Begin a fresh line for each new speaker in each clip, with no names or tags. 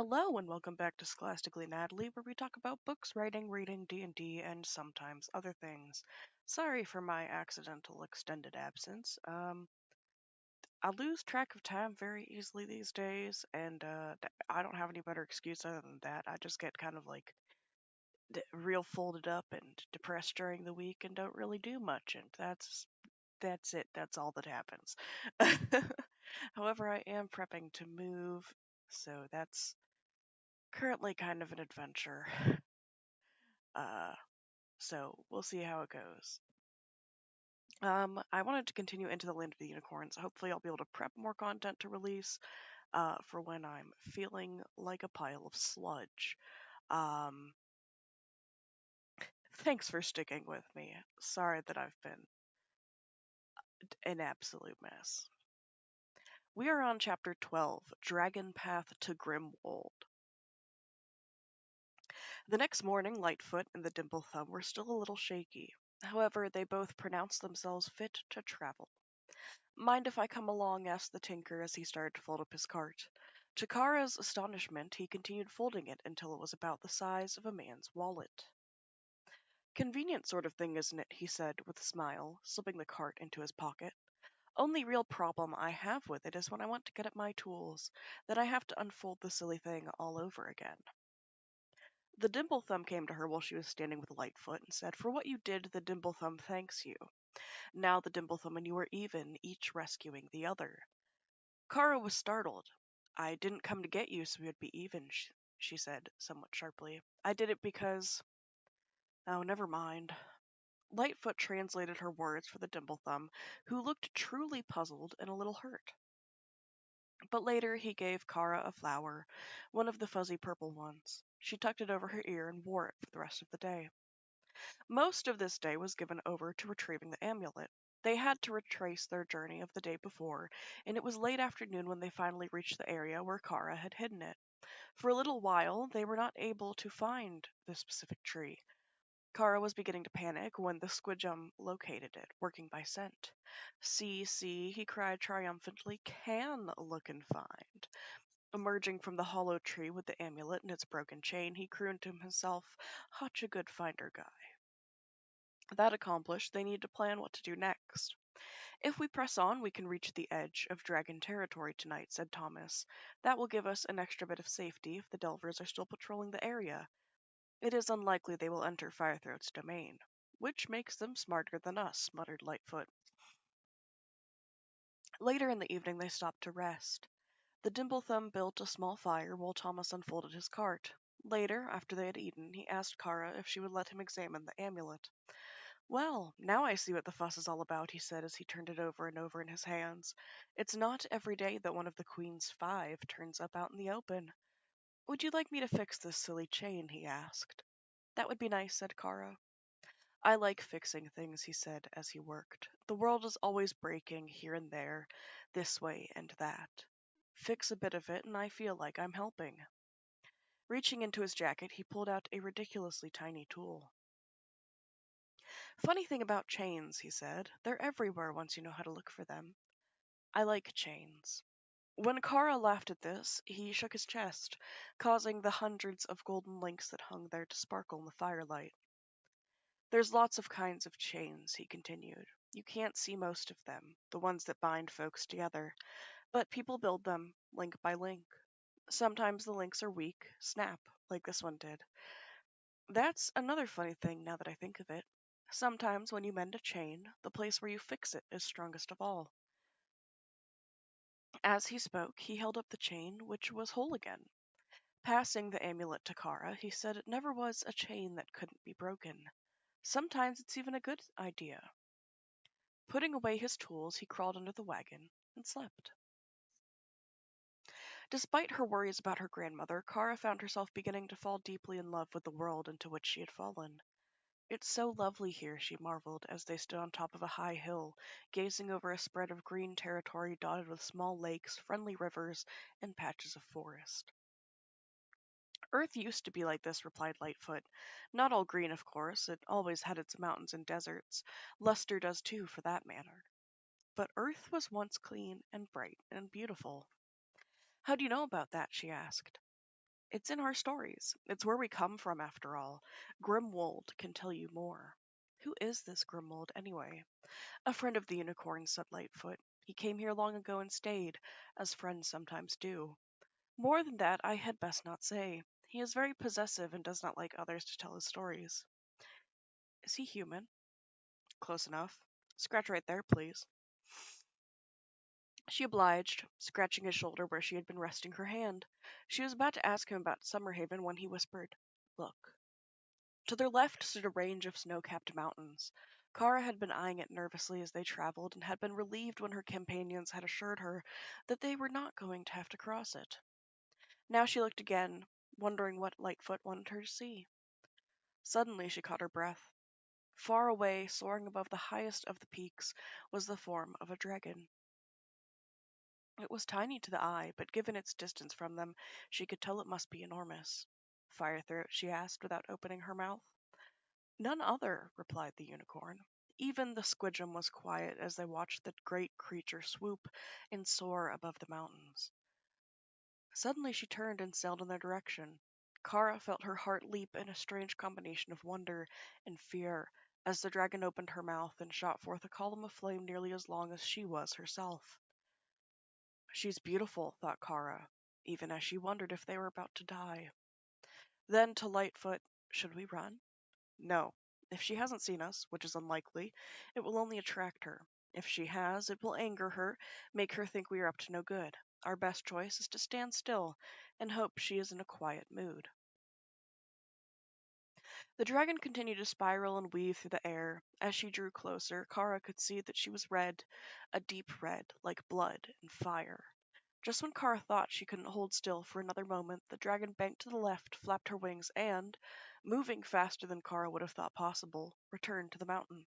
Hello and welcome back to Scholastically Natalie, where we talk about books, writing, reading, D&D, and sometimes other things. Sorry for my accidental extended absence. I lose track of time very easily these days, and I don't have any better excuse other than that. I just get kind of like real folded up and depressed during the week and don't really do much, and that's it. That's all that happens. However, I am prepping to move, so that's currently kind of an adventure. Uh, so we'll see how it goes. I wanted to continue into the Land of the Unicorns. Hopefully, I'll be able to prep more content to release for when I'm feeling like a pile of sludge. Um, Thanks for sticking with me. Sorry that I've been an absolute mess. We are on chapter 12, Dragonpath to Grimmwold. The next morning, Lightfoot and the Dimplethumb were still a little shaky. However, they both pronounced themselves fit to travel. Mind if I come along? Asked the tinker as he started to fold up his cart. To Kara's astonishment, he continued folding it until it was about the size of a man's wallet. Convenient sort of thing, isn't it? He said with a smile, slipping the cart into his pocket. Only real problem I have with it is when I want to get at my tools, that I have to unfold the silly thing all over again. The Dimplethumb came to her while she was standing with Lightfoot and said, For what you did, the Dimplethumb thanks you. Now the Dimplethumb and you are even, each rescuing the other. Kara was startled. I didn't come to get you so we'd be even, she said, somewhat sharply. I did it because. Oh, never mind. Lightfoot translated her words for the Dimplethumb, who looked truly puzzled and a little hurt. But later he gave Kara a flower, one of the fuzzy purple ones. She tucked it over her ear and wore it for the rest of the day. Most of this day was given over to retrieving the amulet. They had to retrace their journey of the day before, and it was late afternoon when they finally reached the area where Kara had hidden it. For a little while, they were not able to find the specific tree. Kara was beginning to panic when the Squidgum located it, working by scent. See, he cried triumphantly, can look and find. Emerging from the hollow tree with the amulet and its broken chain, he crooned to himself, Hotch a good finder guy. That accomplished, they need to plan what to do next. If we press on, we can reach the edge of dragon territory tonight, said Thomas. That will give us an extra bit of safety if the Delvers are still patrolling the area. It is unlikely they will enter Firethroat's domain. Which makes them smarter than us, muttered Lightfoot. Later in the evening they stopped to rest. The Dimplethumb built a small fire while Thomas unfolded his cart. Later, after they had eaten, he asked Kara if she would let him examine the amulet. Well, now I see what the fuss is all about, he said as he turned it over and over in his hands. It's not every day that one of the Queen's 5 turns up out in the open. Would you like me to fix this silly chain? He asked. That would be nice, said Kara. I like fixing things, he said as he worked. The world is always breaking here and there, this way and that. Fix a bit of it, and I feel like I'm helping. Reaching into his jacket, he pulled out a ridiculously tiny tool. Funny thing about chains, he said. They're everywhere once you know how to look for them. I like chains. When Kara laughed at this, he shook his chest, causing the hundreds of golden links that hung there to sparkle in the firelight. There's lots of kinds of chains, he continued. You can't see most of them, the ones that bind folks together, but people build them link by link. Sometimes the links are weak, snap, like this one did. That's another funny thing now that I think of it. Sometimes when you mend a chain, the place where you fix it is strongest of all. As he spoke, he held up the chain, which was whole again. Passing the amulet to Kara, he said it never was a chain that couldn't be broken. Sometimes it's even a good idea. Putting away his tools, he crawled under the wagon and slept. Despite her worries about her grandmother, Kara found herself beginning to fall deeply in love with the world into which she had fallen. It's so lovely here, she marveled, as they stood on top of a high hill, gazing over a spread of green territory dotted with small lakes, friendly rivers, and patches of forest. Earth used to be like this, replied Lightfoot. Not all green, of course. It always had its mountains and deserts. Luster does too, for that matter. But Earth was once clean and bright and beautiful. How do you know about that? She asked. It's in our stories. It's where we come from, after all. Grimmwold can tell you more. Who is this Grimmwold, anyway? A friend of the unicorn, said Lightfoot. He came here long ago and stayed, as friends sometimes do. More than that, I had best not say. He is very possessive and does not like others to tell his stories. Is he human? Close enough. Scratch right there, please. She obliged, scratching his shoulder where she had been resting her hand. She was about to ask him about Summerhaven when he whispered, Look. To their left stood a range of snow-capped mountains. Kara had been eyeing it nervously as they traveled and had been relieved when her companions had assured her that they were not going to have to cross it. Now she looked again, wondering what Lightfoot wanted her to see. Suddenly she caught her breath. Far away, soaring above the highest of the peaks, was the form of a dragon. It was tiny to the eye, but given its distance from them, she could tell it must be enormous. Firethroat, she asked without opening her mouth. None other, replied the unicorn. Even the squidgem was quiet as they watched the great creature swoop and soar above the mountains. Suddenly she turned and sailed in their direction. Kara felt her heart leap in a strange combination of wonder and fear as the dragon opened her mouth and shot forth a column of flame nearly as long as she was herself. She's beautiful, thought Kara, even as she wondered if they were about to die. Then to Lightfoot, should we run? No. If she hasn't seen us, which is unlikely, it will only attract her. If she has, it will anger her, make her think we are up to no good. Our best choice is to stand still and hope she is in a quiet mood. The dragon continued to spiral and weave through the air. As she drew closer, Kara could see that she was red, a deep red, like blood and fire. Just when Kara thought she couldn't hold still for another moment, the dragon banked to the left, flapped her wings, and, moving faster than Kara would have thought possible, returned to the mountain.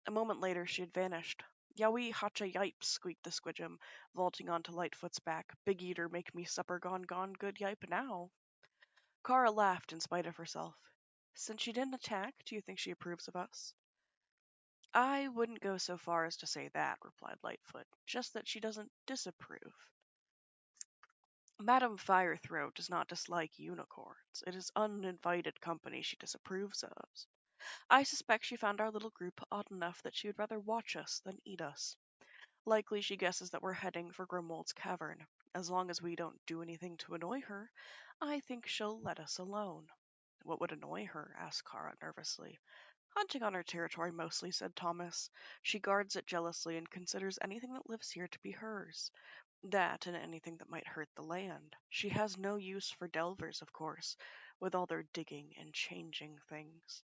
A moment later she had vanished. Yowie hacha yipe, squeaked the squidgem, vaulting onto Lightfoot's back. Big eater, make me supper gone good yipe now. Kara laughed in spite of herself. Since she didn't attack, do you think she approves of us? I wouldn't go so far as to say that, replied Lightfoot, just that she doesn't disapprove. Madame Firethroat does not dislike unicorns. It is uninvited company she disapproves of. I suspect she found our little group odd enough that she would rather watch us than eat us. Likely she guesses that we're heading for Grimwold's cavern. As long as we don't do anything to annoy her, I think she'll let us alone. What would annoy her? Asked Kara nervously. Hunting on her territory mostly, said Thomas. She guards it jealously and considers anything that lives here to be hers. That and anything that might hurt the land. She has no use for delvers, of course, with all their digging and changing things.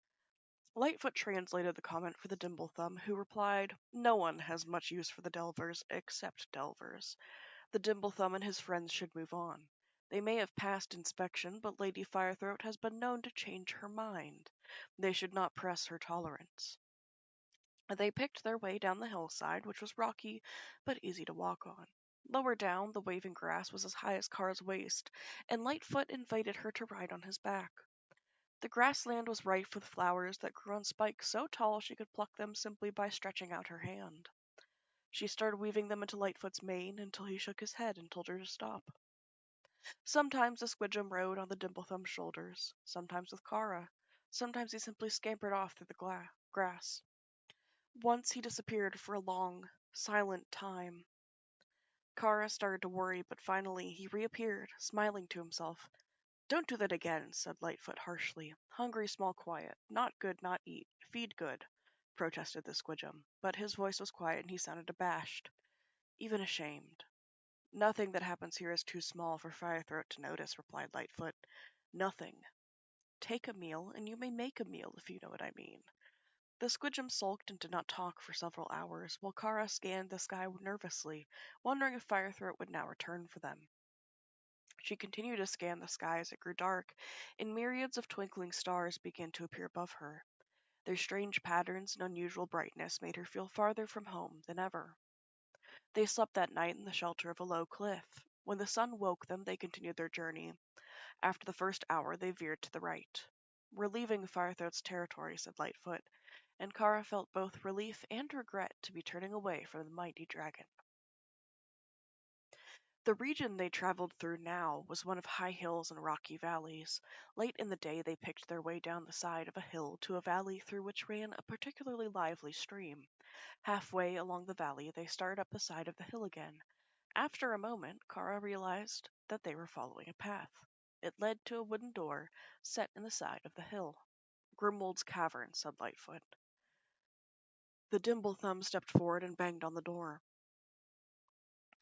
Lightfoot translated the comment for the Dimblethumb, who replied, No one has much use for the delvers, except delvers. The Dimblethumb and his friends should move on. They may have passed inspection, but Lady Firethroat has been known to change her mind. They should not press her tolerance. They picked their way down the hillside, which was rocky but easy to walk on. Lower down, the waving grass was as high as Kara's waist, and Lightfoot invited her to ride on his back. The grassland was rife with flowers that grew on spikes so tall she could pluck them simply by stretching out her hand. She started weaving them into Lightfoot's mane until he shook his head and told her to stop. Sometimes the squidgem rode on the Dimplethum's shoulders, sometimes with Kara. Sometimes he simply scampered off through the grass. Once he disappeared for a long, silent time. Kara started to worry, but finally he reappeared, smiling to himself. Don't do that again, said Lightfoot harshly. Hungry, small, quiet. Not good, not eat. Feed good, protested the squidgem. But his voice was quiet and he sounded abashed, even ashamed. Nothing that happens here is too small for Firethroat to notice, replied Lightfoot. Nothing. Take a meal, and you may make a meal, if you know what I mean. The squidgem sulked and did not talk for several hours, while Kara scanned the sky nervously, wondering if Firethroat would now return for them. She continued to scan the sky as it grew dark, and myriads of twinkling stars began to appear above her. Their strange patterns and unusual brightness made her feel farther from home than ever. They slept that night in the shelter of a low cliff. When the sun woke them, they continued their journey. After the first hour, they veered to the right. We're leaving Firethroat's territory, said Lightfoot, and Kara felt both relief and regret to be turning away from the mighty dragon. The region they traveled through now was one of high hills and rocky valleys. Late in the day, they picked their way down the side of a hill to a valley through which ran a particularly lively stream. Halfway along the valley, they started up the side of the hill again. After a moment, Kara realized that they were following a path. It led to a wooden door set in the side of the hill. Grimwold's cavern, said Lightfoot. The Dimblethumb stepped forward and banged on the door.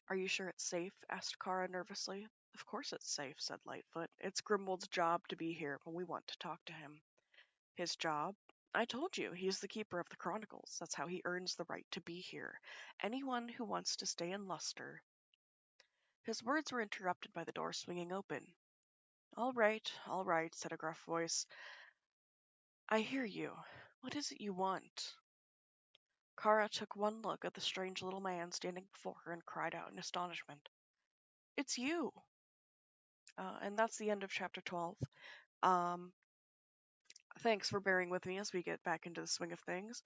Are you sure it's safe? Asked Kara nervously. Of course it's safe, said Lightfoot. It's Grimwold's job to be here when we want to talk to him. His job? I told you, he's the keeper of the Chronicles. That's how he earns the right to be here. Anyone who wants to stay in Luster. His words were interrupted by the door swinging open. All right, said a gruff voice. I hear you. What is it you want? Kara took one look at the strange little man standing before her and cried out in astonishment. It's you! And that's the end of chapter 12. Thanks for bearing with me as we get back into the swing of things.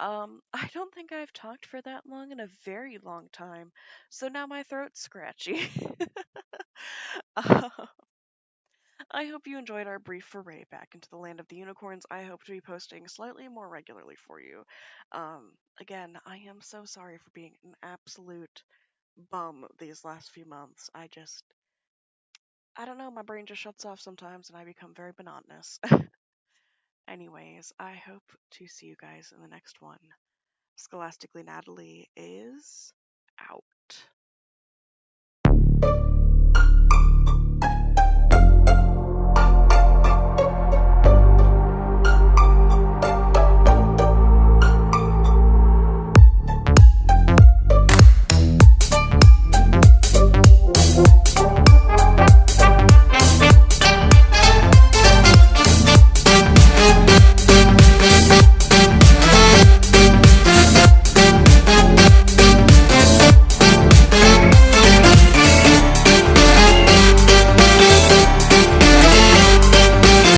I don't think I've talked for that long in a very long time, so now my throat's scratchy. uh, I hope you enjoyed our brief foray back into the land of the unicorns. I hope to be posting slightly more regularly for you. Again, I am so sorry for being an absolute bum these last few months. I don't know, my brain just shuts off sometimes and I become very monotonous. Anyways, I hope to see you guys in the next one. Scholastically Natalie is out.